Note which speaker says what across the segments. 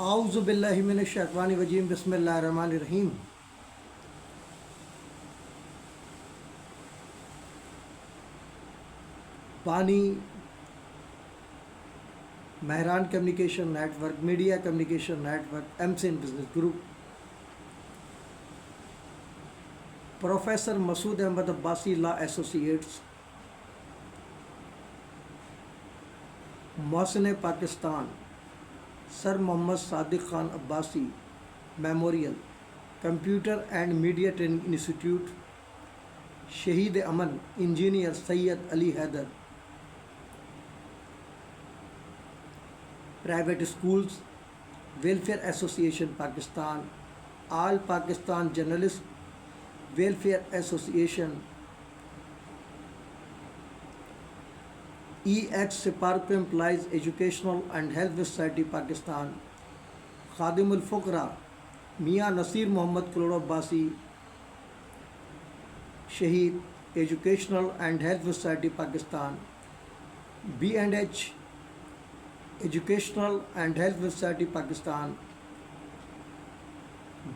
Speaker 1: اعوذ باللہ من الشیطان الرجیم بسم اللہ الرحمن الرحیم۔ بانی Mehran communication network, media communication network, MCN business group, professor Masood Ahmed Abbasi law associates, محسن Pakistan sir Muhammad Sadiq Khan Abbasi memorial, computer and media training institute, شہید امن engineer Syed Ali Haider, private schools welfare association Pakistan, all Pakistan journalist welfare association, ex SUPARCO employees educational and health society Pakistan, خادم الفقراء میاں نصیر محمد کلوڑ عباسی شہید، educational and health society Pakistan, B&H educational and health society Pakistan,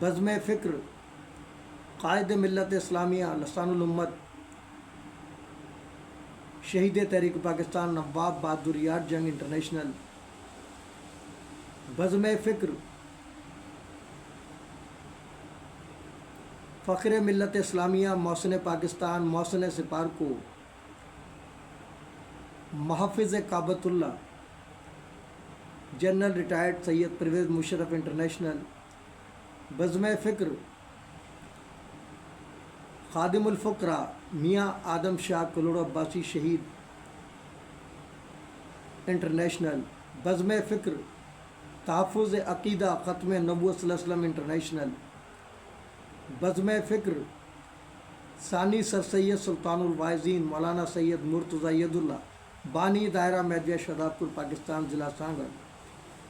Speaker 1: بزم فکر قائد ملت اسلامیہ لسان الامت شہید تحریک پاکستان نواب بہادر یار جنگ انٹرنیشنل، بزم فکر فخر ملت اسلامیہ محسن پاکستان محسن سپارکو، محافظ کعبۃ اللہ جنرل ریٹائرڈ سید پرویز مشرف انٹرنیشنل، بزم فکر خادم الفقراء میاں آدم شاہ کلوڑ عباسی شہید انٹرنیشنل، بزم فکر تحفظ عقیدہ ختم نبوت صلی اللہ علیہ وسلم انٹرنیشنل، بزم فکر ثانی سر سید سلطان الواعظین مولانا سید مرتضی ید اللہ بانی دائرہ میدیہ شہداد پور پاکستان ضلع سانگڑ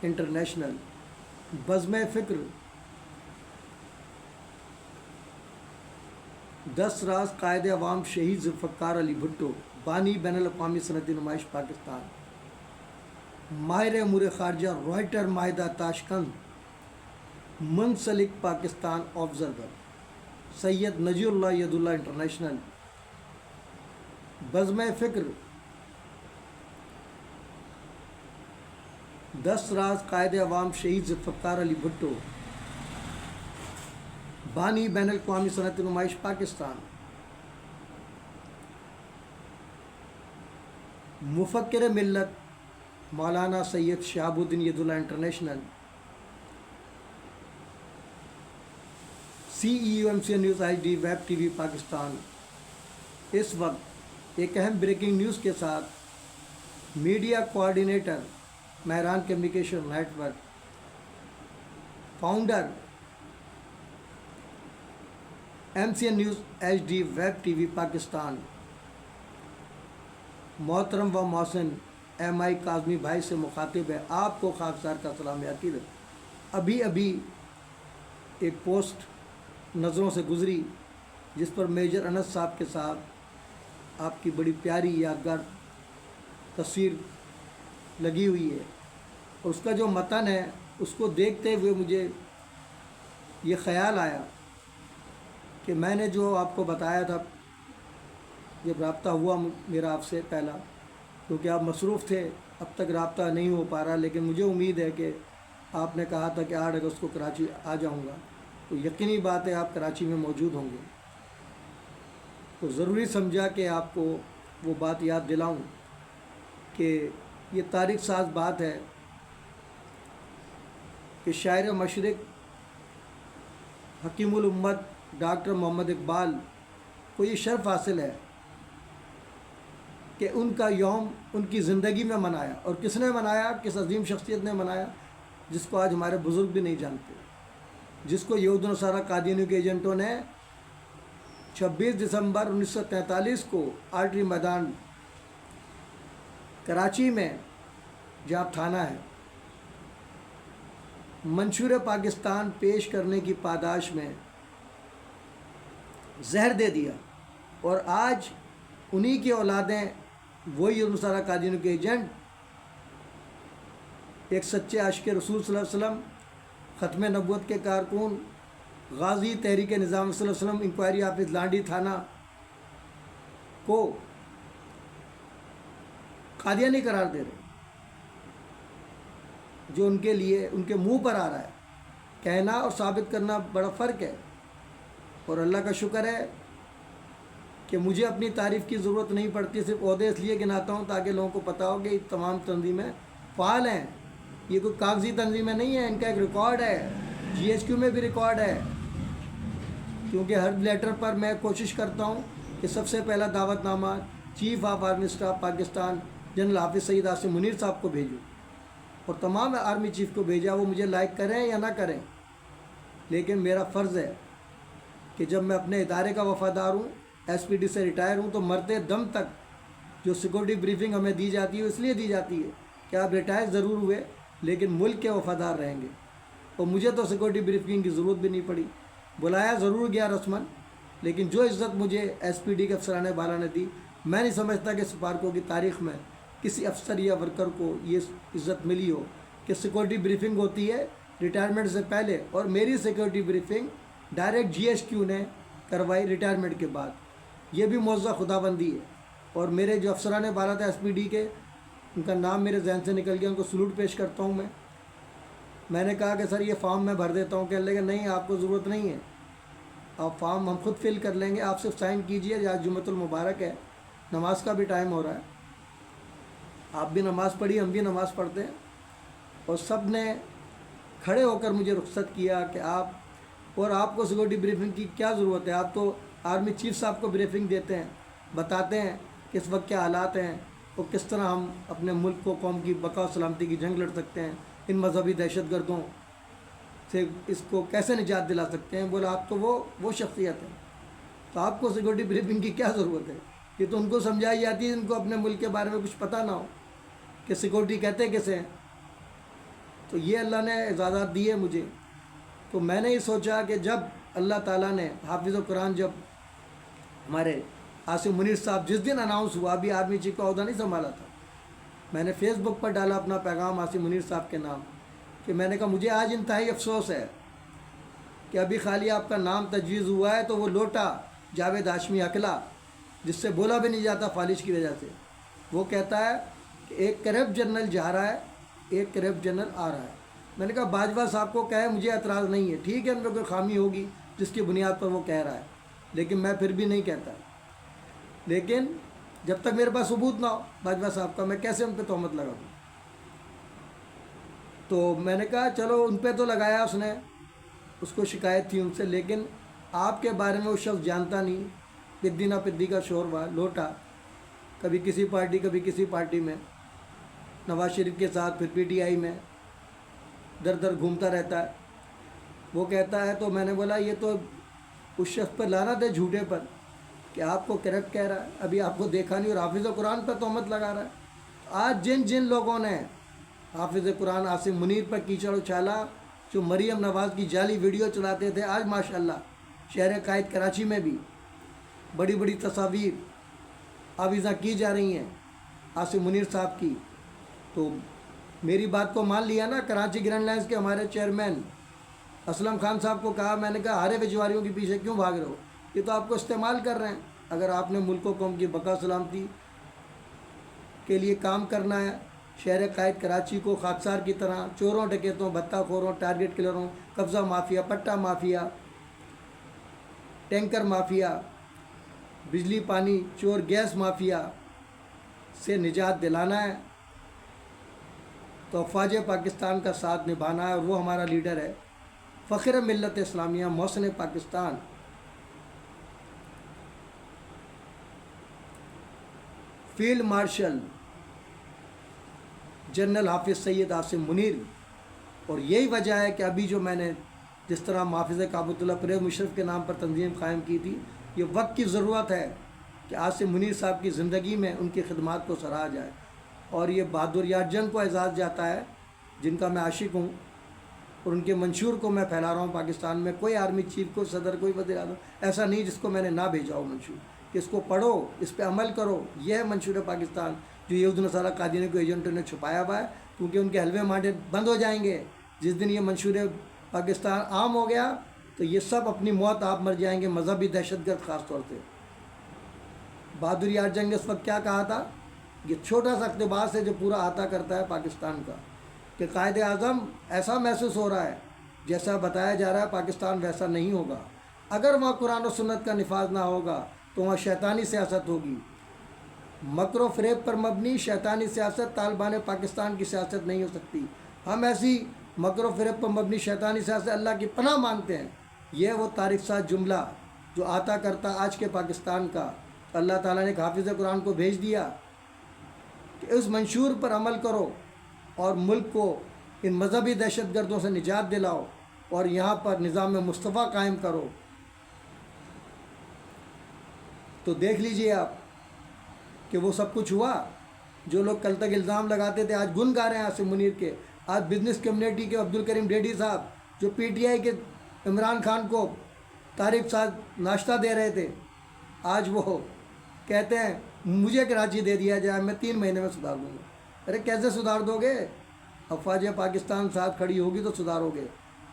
Speaker 1: انٹرنیشنل، بزم فکر 10 راز قائد عوام شہید ذوالفقار علی بھٹو بانی بین الاقوامی صنعتی نمائش پاکستان، ماہر امور خارجہ رائٹر معاہدہ تاشقند منسلک پاکستان آبزرور سید نجی اللہ ید اللہ انٹرنیشنل، بزم فکر 10 راز قائد عوام شہید ذوالفقار علی بھٹو بانی بین الاقوامی صنعتی نمائش پاکستان، مفکر ملت مولانا سید Shahabuddin Yadullah international, CEO MCN news HD web TV Pakistan. اس وقت ایک اہم بریکنگ نیوز کے ساتھ media coordinator Mehran communication network, founder MCN news HD web TV Pakistan, محترم و محسن MI کاظمی بھائی سے مخاطب ہے، آپ کو خاکسار کا سلام عقیدت۔ ابھی ایک پوسٹ نظروں سے گزری جس پر میجر انس صاحب کے ساتھ آپ کی بڑی پیاری یادگار تصویر لگی ہوئی ہے، اور اس کا جو متن ہے اس کو دیکھتے ہوئے مجھے یہ خیال آیا کہ میں نے جو آپ کو بتایا تھا جب رابطہ ہوا میرا آپ سے پہلا، کیونکہ آپ مصروف تھے اب تک رابطہ نہیں ہو پا رہا، لیکن مجھے امید ہے کہ آپ نے کہا تھا کہ 8 اگست کو کراچی آ جاؤں گا، تو یقینی بات ہے آپ کراچی میں موجود ہوں گے، تو ضروری سمجھا کہ آپ کو وہ بات یاد دلاؤں کہ یہ تاریخ ساز بات ہے کہ شاعر مشرق حکیم الامت ڈاکٹر محمد اقبال کو یہ شرف حاصل ہے کہ ان کا یوم ان کی زندگی میں منایا، اور کس نے منایا، کس عظیم شخصیت نے منایا جس کو آج ہمارے بزرگ بھی نہیں جانتے، جس کو یہود و نصارہ قادیانیوں کے ایجنٹوں نے 26 دسمبر 1943 کو آرٹری میدان کراچی میں جہاں تھانہ ہے منشور پاکستان پیش کرنے کی پاداش میں زہر دے دیا، اور آج انہی کی اولادیں وہی نصارہ قادیانیوں کے ایجنٹ ایک سچے عاشق رسول صلی اللہ علیہ وسلم ختم نبوت کے کارکن، غازی تحریک نظام صلی اللہ علیہ وسلم انکوائری آفس لانڈی تھانہ کو قادیانی قرار دے رہے، جو ان کے لیے ان کے منہ پر آ رہا ہے۔ کہنا اور ثابت کرنا بڑا فرق ہے، اور اللہ کا شکر ہے کہ مجھے اپنی تعریف کی ضرورت نہیں پڑتی، صرف عہدے اس لیے گناتا ہوں تاکہ لوگوں کو پتہ ہو کہ یہ تمام تنظیمیں فعال ہیں، یہ کوئی کاغذی تنظیمیں نہیں ہیں، ان کا ایک ریکارڈ ہے، جی ایچ کیو میں بھی ریکارڈ ہے، کیونکہ ہر لیٹر پر میں کوشش کرتا ہوں کہ سب سے پہلا دعوت نامہ chief of army staff Pakistan general Hafiz Syed Asim Munir صاحب کو بھیجوں، اور تمام آرمی چیف کو بھیجا، وہ مجھے لائک کریں یا نہ کریں، لیکن میرا فرض ہے کہ جب میں اپنے ادارے کا وفادار ہوں، ایس پی ڈی سے ریٹائر ہوں، تو مرتے دم تک جو سیکورٹی بریفنگ ہمیں دی جاتی ہے اس لیے دی جاتی ہے کہ آپ ریٹائر ضرور ہوئے لیکن ملک کے وفادار رہیں گے، اور مجھے تو سیکورٹی بریفنگ کی ضرورت بھی نہیں پڑی، بلایا ضرور گیا رسماً، لیکن جو عزت مجھے ایس پی ڈی کے افسران بالا نے دی، میں نہیں سمجھتا کہ سپارکوں کی تاریخ میں کسی افسر یا ورکر کو یہ عزت ملی ہو کہ سیکورٹی بریفنگ ہوتی ہے ریٹائرمنٹ سے پہلے، اور میری security briefing direct G H Q نے کروائی ریٹائرمنٹ کے بعد۔ یہ بھی معجزہ خدا بندی ہے، اور میرے جو افسران بالا تھے ایس پی ڈی کے، ان کا نام میرے ذہن سے نکل گیا، ان کو سلوٹ پیش کرتا ہوں میں نے کہا کہ سر یہ فارم میں بھر دیتا ہوں، کہنے لگے نہیں آپ کو ضرورت نہیں ہے، آپ فارم ہم خود فل کر لیں گے، آپ صرف سائن کیجئے، آج جمعۃ المبارک ہے، نماز کا بھی ٹائم ہو رہا ہے، آپ بھی نماز پڑھی، ہم بھی نماز پڑھتے ہیں، اور سب نے کھڑے ہو کر مجھے رخصت کیا کہ آپ کو سیکورٹی بریفنگ کی کیا ضرورت ہے، آپ تو آرمی چیف صاحب کو بریفنگ دیتے ہیں، بتاتے ہیں کہ اس وقت کیا حالات ہیں اور کس طرح ہم اپنے ملک کو، قوم کی بقا و سلامتی کی جنگ لڑ سکتے ہیں، ان مذہبی دہشت گردوں سے اس کو کیسے نجات دلا سکتے ہیں۔ بولا آپ تو وہ شخصیت ہے، تو آپ کو سیکورٹی بریفنگ کی کیا ضرورت ہے، یہ تو ان کو سمجھائی جاتی ہے جن کو اپنے ملک کے بارے میں کچھ پتہ نہ ہو کہ سیکورٹی کہتے کسے ہیں۔ تو یہ اللہ نے اعزازات دیے مجھے، تو میں نے یہ سوچا کہ جب اللہ تعالیٰ نے حافظ قرآن، جب ہمارے عاصم منیر صاحب جس دن اناؤنس ہوا، ابھی آرمی چیف کا عہدہ نہیں سنبھالا تھا، میں نے فیس بک پر ڈالا اپنا پیغام عاصم منیر صاحب کے نام کہ میں نے کہا مجھے آج انتہائی افسوس ہے کہ ابھی خالی آپ کا نام تجویز ہوا ہے تو وہ لوٹا جاوید ہاشمی اکلا، جس سے بولا بھی نہیں جاتا فالج کی وجہ سے، وہ کہتا ہے کہ ایک کرپٹ جنرل جا رہا ہے، ایک کرپٹ جنرل آ رہا ہے۔ میں نے کہا باجوہ صاحب کو کہے مجھے اعتراض نہیں ہے، ٹھیک ہے ان میں کوئی خامی ہوگی جس کی بنیاد پر وہ کہہ رہا ہے، لیکن میں پھر بھی نہیں کہتا، لیکن جب تک میرے پاس ثبوت نہ ہو باجوہ صاحب کا، میں کیسے ان پہ تہمت لگا دوں۔ تو میں نے کہا چلو ان پہ تو لگایا اس نے، اس کو شکایت تھی ان سے، لیکن آپ کے بارے میں وہ شخص جانتا نہیں، پدی نہ پدی کا شور ہوا، لوٹا، کبھی کسی پارٹی کبھی کسی پارٹی میں، نواز شریف کے ساتھ، پھر پی ٹی آئی میں در در گھومتا رہتا ہے۔ وہ کہتا ہے، تو میں نے بولا یہ تو اس شخص پر لعنت ہے جھوٹے پر کہ آپ کو کرپٹ کہہ رہا ہے، ابھی آپ کو دیکھا نہیں، اور حافظ قرآن پر تہمت لگا رہا ہے۔ آج جن لوگوں نے حافظ قرآن عاصم منیر پر کیچڑ اچھالا، جو مریم نواز کی جعلی ویڈیو چلاتے تھے، آج ماشاءاللہ شہر قائد کراچی میں بھی بڑی بڑی تصاویر آویزاں کی جا رہی ہیں عاصم منیر صاحب کی، تو میری بات کو مان لیا نا۔ کراچی گرینڈ لائنز کے ہمارے چیئرمین اسلم خان صاحب کو کہا، میں نے کہا ہارے بجواریوں کے پیچھے کیوں بھاگ رہے ہو، یہ تو آپ کو استعمال کر رہے ہیں، اگر آپ نے ملک و قوم کی بقا سلامتی کے لیے کام کرنا ہے، شہر قائد کراچی کو خاکسار کی طرح چوروں ڈکیتوں، بھتہ خوروں، ٹارگٹ کلروں، قبضہ مافیا، پٹا مافیا، ٹینکر مافیا، بجلی پانی چور، گیس مافیا سے نجات دلانا ہے، تو افواج پاکستان کا ساتھ نبھانا ہے، اور وہ ہمارا لیڈر ہے، فخر ملت اسلامیہ، محسن Pakistan, field marshal general Hafiz Syed Asim Munir. اور یہی وجہ ہے کہ ابھی جو میں نے جس طرح محافظ کعبۃ اللہ پرویز مشرف کے نام پر تنظیم قائم کی تھی، یہ وقت کی ضرورت ہے کہ عاصم منیر صاحب کی زندگی میں ان کی خدمات کو سراہا جائے، اور یہ بہادر یار جنگ کو اعزاز جاتا ہے جن کا میں عاشق ہوں، اور ان کے منشور کو میں پھیلا رہا ہوں پاکستان میں۔ کوئی آرمی چیف، کوئی صدر، کوئی وزیر اعظم ایسا نہیں جس کو میں نے نہ بھیجا ہو منشور، کہ اس کو پڑھو، اس پہ عمل کرو۔ یہ ہے منشور پاکستان جو یہود نصارہ قادیانی کو ایجنٹوں نے چھپایا ہوا ہے، کیونکہ ان کے حلوے مانڈے بند ہو جائیں گے جس دن یہ منشور پاکستان عام ہو گیا تو یہ سب اپنی موت آپ مر جائیں گے، مذہبی دہشت گرد خاص طور سے۔ بہادر یار جنگ نے اس وقت کیا کہا تھا؟ یہ چھوٹا سا اقتباس ہے جو پورا احاطہ کرتا ہے پاکستان کا، کہ قائد اعظم ایسا محسوس ہو رہا ہے جیسا بتایا جا رہا ہے پاکستان ویسا نہیں ہوگا۔ اگر وہاں قرآن و سنت کا نفاذ نہ ہوگا تو وہاں شیطانی سیاست ہوگی، مکر و فریب پر مبنی شیطانی سیاست۔ طالبان پاکستان کی سیاست نہیں ہو سکتی۔ ہم ایسی مکر و فریب پر مبنی شیطانی سیاست اللہ کی پناہ مانگتے ہیں۔ یہ وہ تاریخ ساز جملہ جو آتا کرتا آج کے پاکستان کا، اللہ تعالیٰ نے ایک حافظ قرآن کو بھیج دیا کہ اس منشور پر عمل کرو اور ملک کو ان مذہبی دہشت گردوں سے نجات دلاؤ اور یہاں پر نظام مصطفیٰ قائم کرو۔ تو دیکھ لیجئے آپ کہ وہ سب کچھ ہوا۔ جو لوگ کل تک الزام لگاتے تھے آج گن گا رہے ہیں عاصم منیر کے۔ آج بزنس کمیونٹی کے عبدالکریم ڈیڈی صاحب جو پی ٹی آئی کے عمران خان کو تاریخ ساز ناشتہ دے رہے تھے، آج وہ کہتے ہیں مجھے کراچی دے دیا جائے، میں 3 مہینے میں سدھار دوں گا۔ ارے کیسے سدھار دو گے؟ افواج پاکستان ساتھ کھڑی ہوگی تو سدھارو گے۔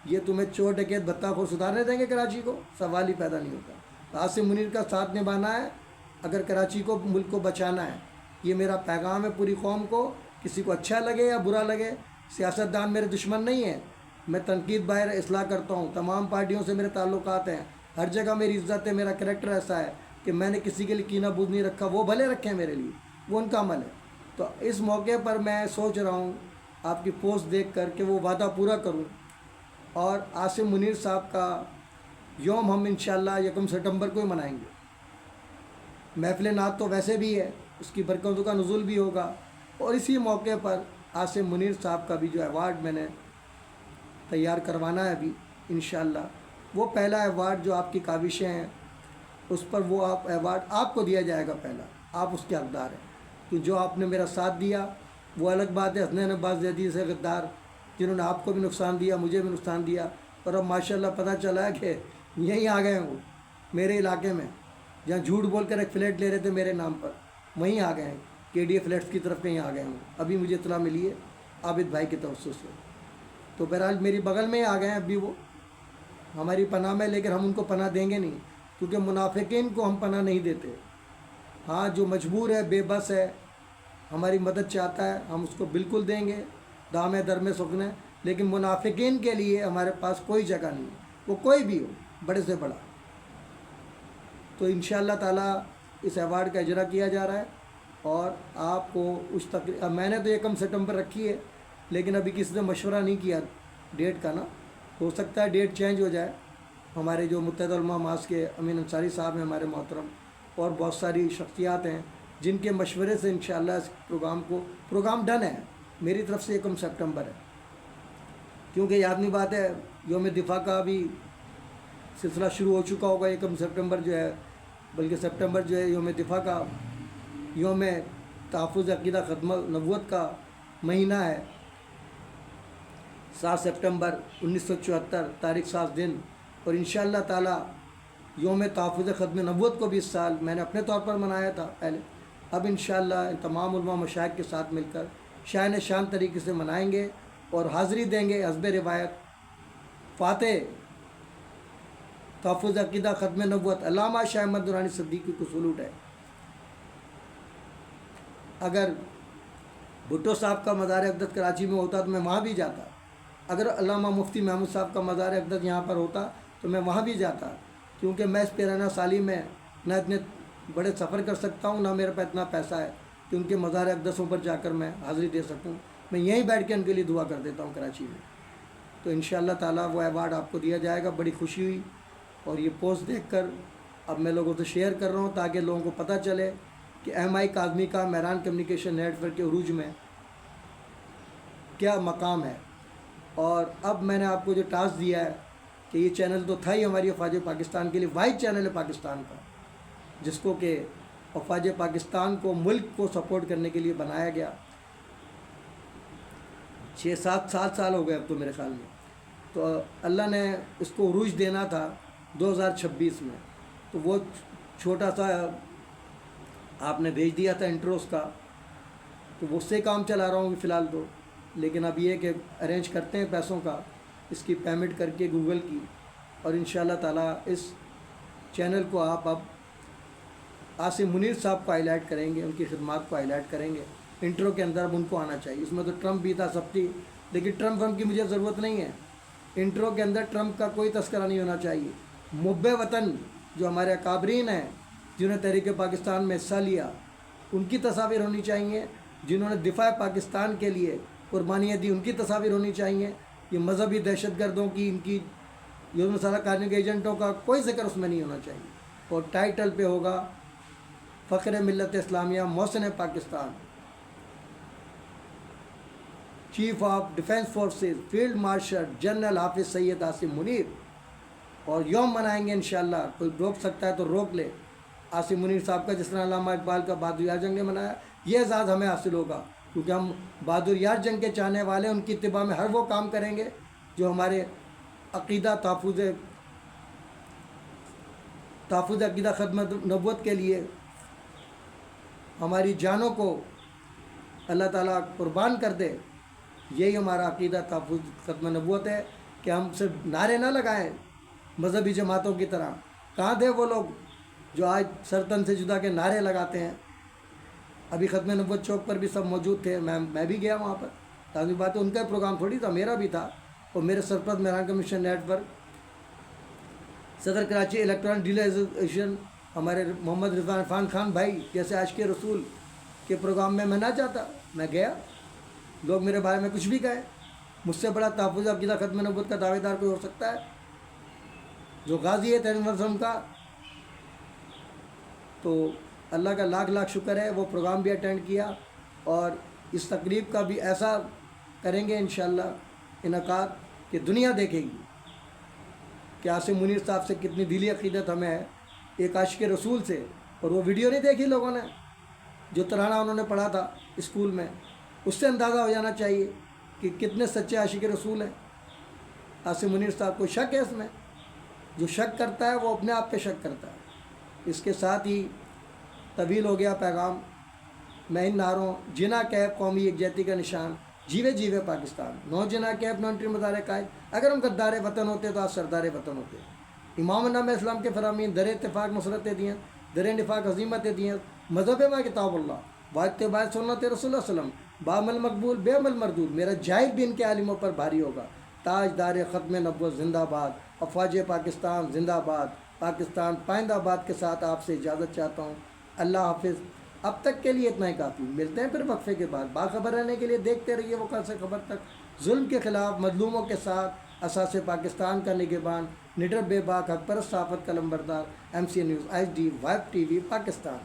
Speaker 1: یہ تمہیں چور ڈکیت بھتہ خور سدھارنے دیں گے کراچی کو؟ سوال ہی پیدا نہیں ہوتا۔ عاصم منیر کا ساتھ نبھانا ہے اگر کراچی کو، ملک کو بچانا ہے۔ یہ میرا پیغام ہے پوری قوم کو، کسی کو اچھا لگے یا برا لگے۔ سیاستدان میرے دشمن نہیں ہیں، میں تنقید باہر اصلاح کرتا ہوں، تمام پارٹیوں سے میرے تعلقات ہیں، ہر جگہ میری عزت ہے۔ میرا کریکٹر ایسا ہے کہ میں نے کسی کے لیے کینہ بوجھ نہیں رکھا، وہ بھلے رکھیں میرے لیے، وہ ان کا عمل ہے۔ تو اس موقع پر میں سوچ رہا ہوں آپ کی پوسٹ دیکھ کر کہ وہ وعدہ پورا کروں، اور عاصم منیر صاحب کا یوم ہم انشاءاللہ 1 ستمبر کو ہی منائیں گے۔ محفل نعت تو ویسے بھی ہے، اس کی برکتوں کا نزول بھی ہوگا، اور اسی موقع پر عاصم منیر صاحب کا بھی جو ایوارڈ میں نے تیار کروانا ہے ابھی انشاءاللہ، وہ پہلا ایوارڈ جو آپ کی کاوشیں ہیں اس پر وہ ایوارڈ آپ کو دیا جائے گا پہلا، آپ اس کے حقدار ہیں۔ کہ جو آپ نے میرا ساتھ دیا وہ الگ بات ہے، حسنین عباس زیدی سے غدار جنہوں نے آپ کو بھی نقصان دیا، مجھے بھی نقصان دیا، اور اب ماشاءاللہ پتہ چلا ہے کہ یہیں آ گئے ہیں وہ میرے علاقے میں، جہاں جھوٹ بول کر ایک فلیٹ لے رہے تھے میرے نام پر، وہیں آ گئے ہیں کے ڈی اے فلیٹس کی طرف کہیں آ گئے ہوں۔ ابھی مجھے اطلاع ملی ہے عابد بھائی کے توسط سے، تو بہرحال میری بغل میں ہی آ گئے ہیں ابھی وہ ہماری پناہ میں، لیکن ہم ان کو پناہ دیں گے نہیں، کیونکہ منافقین کو ہم پناہ نہیں دیتے۔ ہاں جو مجبور ہے، بے بس ہے، ہماری مدد چاہتا ہے، ہم اس کو بالکل دیں گے دام در میں سکنے، لیکن منافقین کے لیے ہمارے پاس کوئی جگہ نہیں ہے، وہ کوئی بھی ہو، بڑے سے بڑا۔ تو انشاءاللہ تعالیٰ اس ایوارڈ کا اجرا کیا جا رہا ہے، اور آپ کو اس تقریب میں نے تو 1 ستمبر رکھی ہے، لیکن ابھی کسی نے مشورہ نہیں کیا ڈیٹ کا نا، ہو سکتا ہے ڈیٹ چینج ہو جائے۔ ہمارے جو متحدہ علماء ماس کے امین انصاری صاحب ہیں ہمارے محترم، اور بہت ساری شخصیات ہیں جن کے مشورے سے انشاءاللہ اس پروگرام ڈن ہے، میری طرف سے 1 ستمبر ہے، کیونکہ یہ آدمی بات ہے یوم دفاع کا بھی سلسلہ شروع ہو چکا ہوگا۔ 1 ستمبر جو ہے، بلکہ سپٹمبر جو ہے یوم دفاع کا، یوم تحفظ عقیدہ ختم نبوت کا مہینہ ہے۔ 7 سپٹمبر 1974 تاریخ 7 دن، اور انشاءاللہ تعالیٰ یوم تحفظ ختم نبوت کو بھی اس سال میں نے اپنے طور پر منایا تھا پہلے، اب انشاءاللہ ان تمام علماء مشائخ کے ساتھ مل کر شان شان طریقے سے منائیں گے اور حاضری دیں گے حسب روایت فاتح تحفظ عقیدہ ختم نبوت علامہ شاہ احمد درانی صدیقی کو سلوٹ ہے۔ اگر بھٹو صاحب کا مزار اقدس کراچی میں ہوتا تو میں وہاں بھی جاتا، اگر علامہ مفتی محمود صاحب کا مزار اقدس یہاں پر ہوتا تو میں وہاں بھی جاتا، کیونکہ میں اس پیرانہ سالی میں نہ اتنے بڑے سفر کر سکتا ہوں، نہ میرے پاس اتنا پیسہ ہے کہ ان کے مزار اقدسوں پر جا کر میں حاضری دے سکوں۔ میں یہیں بیٹھ کے ان کے لیے دعا کر دیتا ہوں کراچی میں۔ تو انشاءاللہ تعالیٰ وہ ایوارڈ آپ کو دیا جائے گا۔ بڑی خوشی ہوئی، اور یہ پوسٹ دیکھ کر اب میں لوگوں سے شیئر کر رہا ہوں تاکہ لوگوں کو پتہ چلے کہ ایم آئی کاظمی کا مہران کمیونیکیشن نیٹ ورک کے عروج میں کیا مقام ہے۔ اور اب میں نے آپ کو جو ٹاسک دیا ہے کہ یہ چینل تو تھا ہی ہماری افواج پاکستان کے لیے، واحد چینل ہے پاکستان کا جس کو کہ افواج پاکستان کو، ملک کو سپورٹ کرنے کے لیے بنایا گیا۔ 6-7 سال ہو گئے اب تو میرے خیال میں، تو اللہ نے اس کو عروج دینا تھا 2026 میں، تو وہ چھوٹا سا آپ نے بھیج دیا تھا انٹروس کا، تو وہ اس سے کام چلا رہا ہوں فی الحال تو، لیکن اب یہ کہ ارینج کرتے ہیں پیسوں کا اس کی پیمنٹ کر کے گوگل کی، اور انشاءاللہ تعالیٰ اس چینل کو آپ اب عاصم منیر صاحب کو ہائی لائٹ کریں گے، ان کی خدمات کو ہائی لائٹ کریں گے۔ انٹرو کے اندر اب ان کو آنا چاہیے، اس میں تو ٹرمپ بھی تھا، سب تھی، لیکن ٹرمپ کی مجھے ضرورت نہیں ہے۔ انٹرو کے اندر ٹرمپ کا کوئی تذکرہ نہیں ہونا چاہیے۔ محب وطن جو ہمارے اکابرین ہیں، جنہوں نے تحریک پاکستان میں حصہ لیا، ان کی تصاویر ہونی چاہیے۔ جنہوں نے دفاع پاکستان کے لیے قربانیاں دی، ان کی تصاویر ہونی چاہیے۔ یہ مذہبی دہشت گردوں کی، ان کی یہ مسالہ کارنے کے ایجنٹوں کا کوئی ذکر اس میں نہیں ہونا چاہیے، اور ٹائٹل پہ ہوگا فخر ملت اسلامیہ محسن Pakistan, chief of defence forces field marshal general Hafiz Syed Asim Munir. اور یوم منائیں گے انشاءاللہ، کوئی روک سکتا ہے تو روک لے، عاصم منیر صاحب کا، جس طرح علامہ اقبال کا بہادر یار جنگ نے منایا، یہ اعزاز ہمیں حاصل ہوگا، کیونکہ ہم بہادر یار جنگ کے چاہنے والے، ان کی اتباع میں ہر وہ کام کریں گے جو ہمارے عقیدہ تحفظ عقیدہ خدمت نبوت کے لیے ہماری جانوں کو اللہ تعالیٰ قربان کر دے۔ یہی ہمارا عقیدہ تحفظ خدمت نبوت ہے، کہ ہم صرف نعرے نہ لگائیں مذہبی جماعتوں کی طرح۔ کہاں تھے وہ لوگ جو آج سرطن سے جدا کے نعرے لگاتے ہیں؟ ابھی ختم نبوت چوک پر بھی سب موجود تھے، میں بھی گیا وہاں پر، لازمی بات ہے، ان کا پروگرام تھوڑی تھا، میرا بھی تھا، اور میرے سرپرست مہران کمیشن نیٹ پر صدر کراچی الیکٹرانک ڈیلر ایسوسیشن ہمارے محمد رضوان عرفان خان بھائی جیسے عاشق رسول کے پروگرام میں نہ جاتا، میں گیا، لوگ میرے بارے میں کچھ بھی کہے، مجھ سے بڑا تحفظ عقیدہ ختم نبوت کا دعوے دار کوئی ہو سکتا ہے جو غازی ہے تحریک وطن کا؟ تو اللہ کا لاکھ لاکھ شکر ہے، وہ پروگرام بھی اٹینڈ کیا، اور اس تقریب کا بھی ایسا کریں گے انشاءاللہ انعقاد کہ دنیا دیکھے گی کہ عاصم منیر صاحب سے کتنی دلی عقیدت ہمیں ہے، ایک عاشق رسول سے۔ اور وہ ویڈیو نہیں دیکھی لوگوں نے جو ترانہ انہوں نے پڑھا تھا اسکول میں، اس سے اندازہ ہو جانا چاہیے کہ کتنے سچے عاشق رسول ہیں عاصم منیر صاحب۔ کو شک ہے اس میں؟ جو شک کرتا ہے وہ اپنے آپ پہ شک کرتا ہے۔ اس کے ساتھ ہی طویل ہو گیا پیغام، میں ان نعروں جنا کیب قومی یکجہتی کا نشان، جیوے جیوے پاکستان، نو جنا کیب نو انٹری مزار قائد۔ اگر ہم غدار وطن ہوتے تو آج سردار وطن ہوتے۔ امام نام اسلام کے فرامین در اتفاق نصرتیں دیں، در نفاق عظیمتیں دیں، مذہب ما کتاب اللہ واتباع سنت رسول اللہ وسلم، بعمل مقبول بے عمل مردود، میرا جاہل بھی ان کے عالموں پر بھاری ہوگا۔ تاجدار ختم نبوت زندہ باد، افواج پاکستان زندہ باد، پاکستان پائندہ باد کے ساتھ آپ سے اجازت چاہتا ہوں۔ اللہ حافظ۔ اب تک کے لیے اتنا ہی کافی، ملتے ہیں پھر وقفے کے بعد۔ باخبر رہنے کے لیے دیکھتے رہیے وقت سے خبر تک، ظلم کے خلاف مظلوموں کے ساتھ، اساس پاکستان کا نگہبان، نڈر بے باک حق پرست صحافت کا لمبردار، MC news HD vibe TV Pakistan.